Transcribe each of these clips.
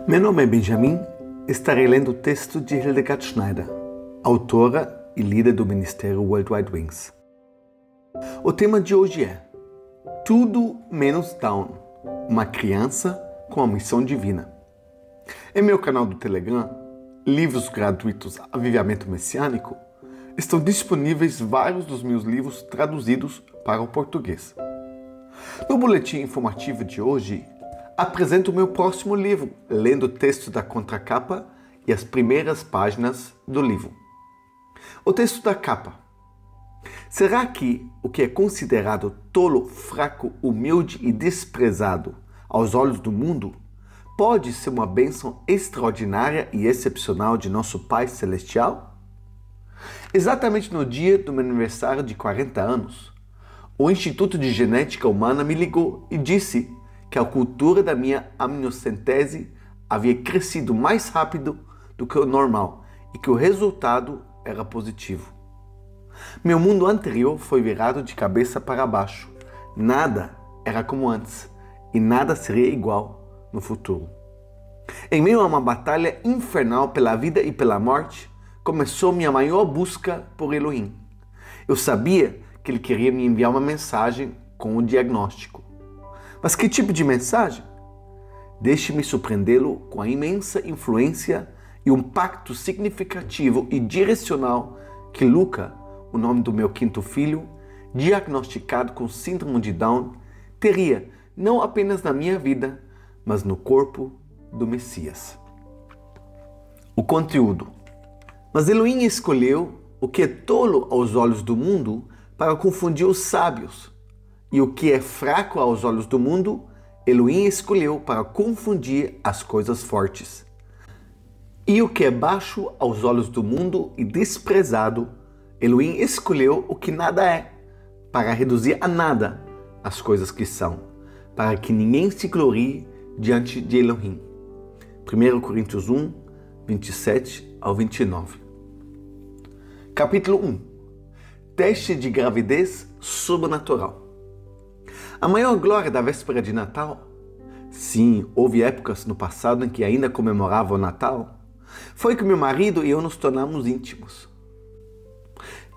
Meu nome é Benjamin, estarei lendo o texto de Hildegard Schneider, autora e líder do Ministério World Wide Wings. O tema de hoje é Tudo Menos Down, uma criança com a missão divina. Em meu canal do Telegram, Livros Gratuitos Avivamento Messiânico, estão disponíveis vários dos meus livros traduzidos para o português. No boletim informativo de hoje, apresento o meu próximo livro, lendo o texto da contracapa e as primeiras páginas do livro. O texto da capa. Será que o que é considerado tolo, fraco, humilde e desprezado aos olhos do mundo pode ser uma bênção extraordinária e excepcional de nosso Pai Celestial? Exatamente no dia do meu aniversário de 40 anos, o Instituto de Genética Humana me ligou e disse que a cultura da minha amniocentese havia crescido mais rápido do que o normal e que o resultado era positivo. Meu mundo anterior foi virado de cabeça para baixo. Nada era como antes e nada seria igual no futuro. Em meio a uma batalha infernal pela vida e pela morte, começou minha maior busca por Elohim. Eu sabia que ele queria me enviar uma mensagem com o diagnóstico. Mas que tipo de mensagem? Deixe-me surpreendê-lo com a imensa influência e um pacto significativo e direcional que Luca, o nome do meu quinto filho, diagnosticado com síndrome de Down, teria não apenas na minha vida, mas no corpo do Messias. O conteúdo. Mas Elohim escolheu o que é tolo aos olhos do mundo para confundir os sábios. E o que é fraco aos olhos do mundo, Elohim escolheu para confundir as coisas fortes. E o que é baixo aos olhos do mundo e desprezado, Elohim escolheu o que nada é, para reduzir a nada as coisas que são, para que ninguém se glorie diante de Elohim. 1 Coríntios 1, 27 ao 29. Capítulo 1. Teste de gravidez sobrenatural. A maior glória da véspera de Natal, sim, houve épocas no passado em que ainda comemorava o Natal, foi que meu marido e eu nos tornamos íntimos.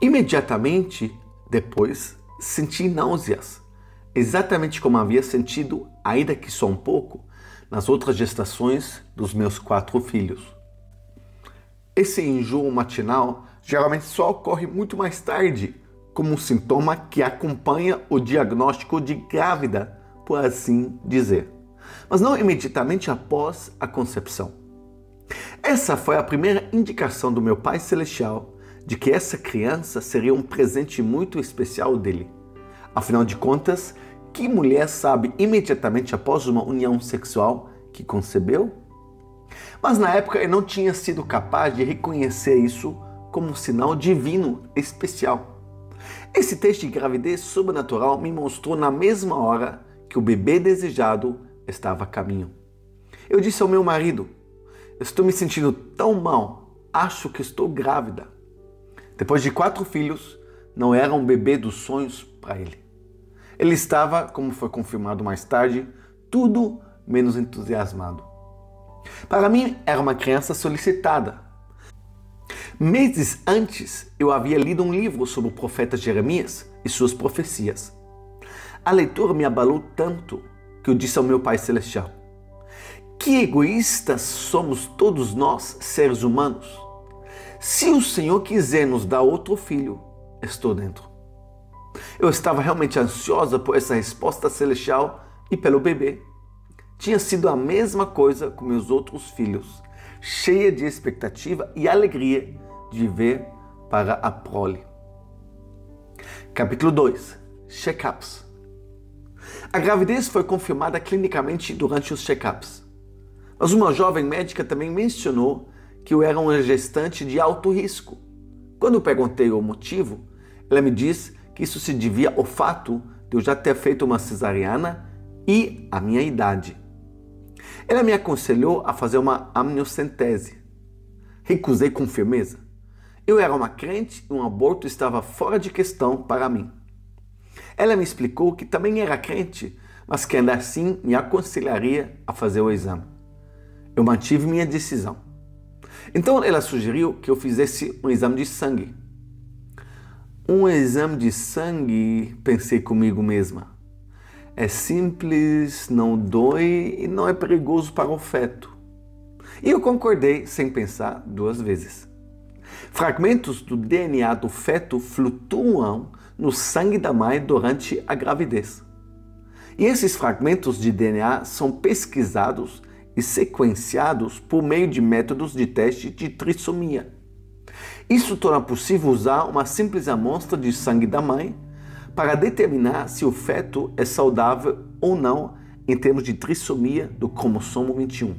Imediatamente depois, senti náuseas, exatamente como havia sentido, ainda que só um pouco, nas outras gestações dos meus 4 filhos. Esse enjoo matinal geralmente só ocorre muito mais tarde, como um sintoma que acompanha o diagnóstico de grávida, por assim dizer, mas não imediatamente após a concepção. Essa foi a primeira indicação do meu Pai Celestial de que essa criança seria um presente muito especial dele. Afinal de contas, que mulher sabe imediatamente após uma união sexual que concebeu? Mas na época eu não tinha sido capaz de reconhecer isso como um sinal divino especial. Esse teste de gravidez sobrenatural me mostrou na mesma hora que o bebê desejado estava a caminho. Eu disse ao meu marido, estou me sentindo tão mal, acho que estou grávida. Depois de 4 filhos, não era um bebê dos sonhos para ele. Ele estava, como foi confirmado mais tarde, tudo menos entusiasmado. Para mim, era uma criança solicitada. Meses antes, eu havia lido um livro sobre o profeta Jeremias e suas profecias. A leitura me abalou tanto que eu disse ao meu Pai Celestial, que egoístas somos todos nós, seres humanos. Se o Senhor quiser nos dar outro filho, estou dentro. Eu estava realmente ansiosa por essa resposta celestial e pelo bebê. Tinha sido a mesma coisa com meus outros filhos, cheia de expectativa e alegria de ver para a prole. Capítulo 2. Check-ups. A gravidez foi confirmada clinicamente durante os check-ups. Mas uma jovem médica também mencionou que eu era uma gestante de alto risco. Quando eu perguntei o motivo, ela me disse que isso se devia ao fato de eu já ter feito uma cesariana e a minha idade. Ela me aconselhou a fazer uma amniocentese. Recusei com firmeza. Eu era uma crente e um aborto estava fora de questão para mim. Ela me explicou que também era crente, mas que ainda assim me aconselharia a fazer o exame. Eu mantive minha decisão. Então ela sugeriu que eu fizesse um exame de sangue. Um exame de sangue, pensei comigo mesma. É simples, não dói e não é perigoso para o feto. E eu concordei sem pensar duas vezes. Fragmentos do DNA do feto flutuam no sangue da mãe durante a gravidez. E esses fragmentos de DNA são pesquisados e sequenciados por meio de métodos de teste de trissomia. Isso torna possível usar uma simples amostra de sangue da mãe para determinar se o feto é saudável ou não em termos de trissomia do cromossomo 21.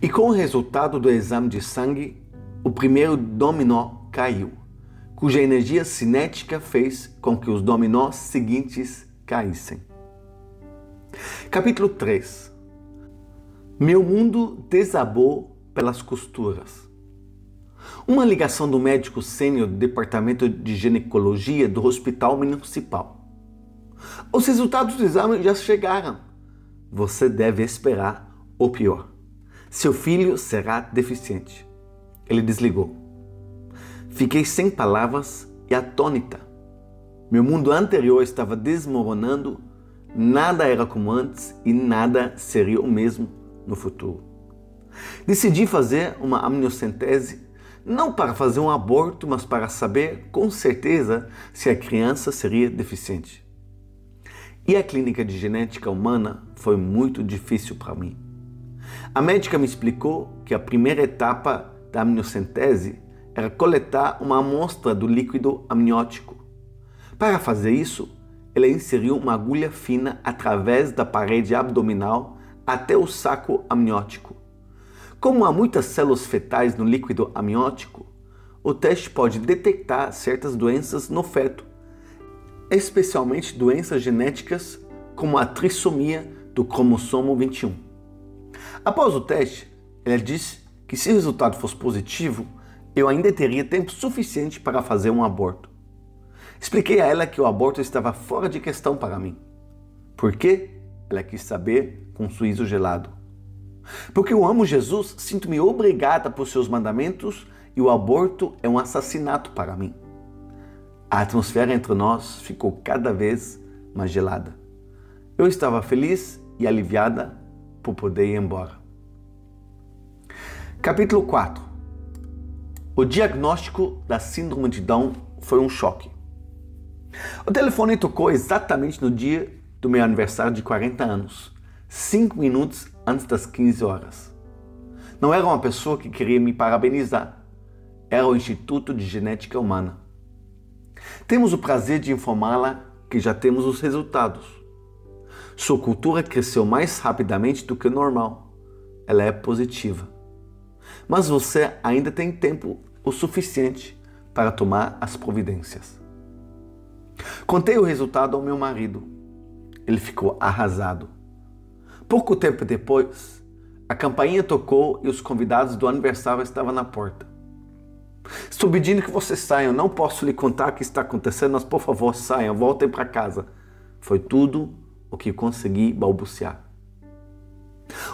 E com o resultado do exame de sangue, o primeiro dominó caiu, cuja energia cinética fez com que os dominós seguintes caíssem. Capítulo 3. Meu mundo desabou pelas costuras. Uma ligação do médico sênior do departamento de ginecologia do hospital municipal. Os resultados do exame já chegaram. Você deve esperar o pior. Seu filho será deficiente. Ele desligou. Fiquei sem palavras e atônita. Meu mundo anterior estava desmoronando, nada era como antes e nada seria o mesmo no futuro. Decidi fazer uma amniocentese, não para fazer um aborto, mas para saber com certeza se a criança seria deficiente. E a clínica de genética humana foi muito difícil para mim. A médica me explicou que a primeira etapa da amniocentese era coletar uma amostra do líquido amniótico. Para fazer isso, ela inseriu uma agulha fina através da parede abdominal até o saco amniótico. Como há muitas células fetais no líquido amniótico, o teste pode detectar certas doenças no feto, especialmente doenças genéticas como a trissomia do cromossomo 21. Após o teste, ela disse que se o resultado fosse positivo, eu ainda teria tempo suficiente para fazer um aborto. Expliquei a ela que o aborto estava fora de questão para mim. Por quê? Ela quis saber com um sorriso gelado. Porque eu amo Jesus, sinto-me obrigada por seus mandamentos e o aborto é um assassinato para mim. A atmosfera entre nós ficou cada vez mais gelada. Eu estava feliz e aliviada por poder ir embora. Capítulo 4. O diagnóstico da síndrome de Down foi um choque. O telefone tocou exatamente no dia do meu aniversário de 40 anos, 5 minutos antes das 15 horas. Não era uma pessoa que queria me parabenizar. Era o Instituto de Genética Humana. Temos o prazer de informá-la que já temos os resultados. Sua cultura cresceu mais rapidamente do que o normal. Ela é positiva. Mas você ainda tem tempo o suficiente para tomar as providências. Contei o resultado ao meu marido. Ele ficou arrasado. Pouco tempo depois, a campainha tocou e os convidados do aniversário estavam na porta. Estou pedindo que vocês saiam, não posso lhe contar o que está acontecendo, mas por favor saiam, voltem para casa. Foi tudo o que consegui balbuciar.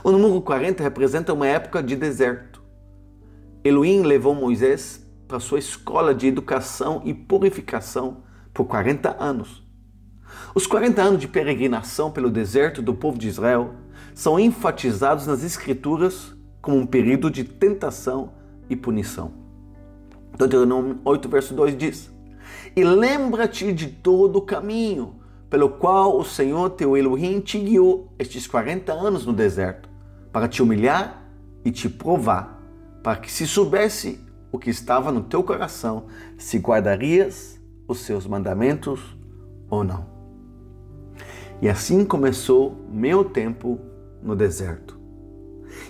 O número 40 representa uma época de deserto. Elohim levou Moisés para sua escola de educação e purificação por 40 anos. Os 40 anos de peregrinação pelo deserto do povo de Israel são enfatizados nas Escrituras como um período de tentação e punição. Deuteronômio 8, verso 2 diz: E lembra-te de todo o caminho pelo qual o Senhor teu Elohim te guiou estes 40 anos no deserto, para te humilhar e te provar, para que se soubesse o que estava no teu coração, se guardarias os seus mandamentos ou não. E assim começou meu tempo no deserto.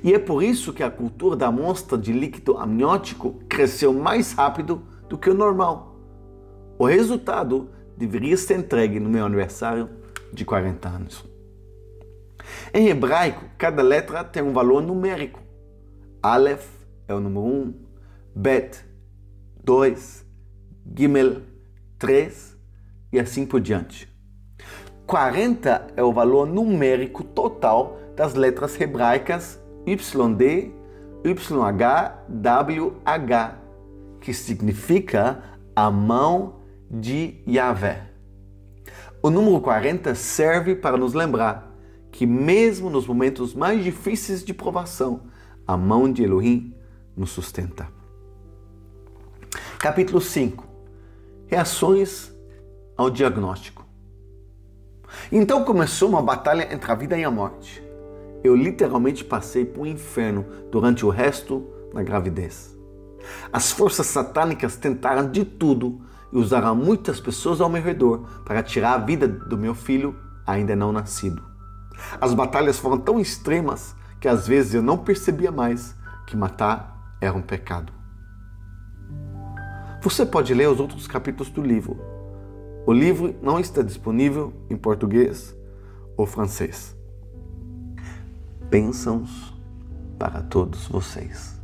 E é por isso que a cultura da amostra de líquido amniótico cresceu mais rápido do que o normal. O resultado deveria ser entregue no meu aniversário de 40 anos. Em hebraico, cada letra tem um valor numérico. Aleph é o número 1, Bet 2, Gimel 3 e assim por diante. 40 é o valor numérico total das letras hebraicas YD, YHWH, que significa a mão de Yahvé. O número 40 serve para nos lembrar que mesmo nos momentos mais difíceis de provação, a mão de Elohim nos sustenta. Capítulo 5. Reações ao diagnóstico. Então começou uma batalha entre a vida e a morte. Eu literalmente passei por um inferno durante o resto da gravidez. As forças satânicas tentaram de tudo e usaram muitas pessoas ao meu redor para tirar a vida do meu filho ainda não nascido. As batalhas foram tão extremas que às vezes eu não percebia mais que matar era um pecado. Você pode ler os outros capítulos do livro. O livro não está disponível em português ou francês. Bênçãos para todos vocês.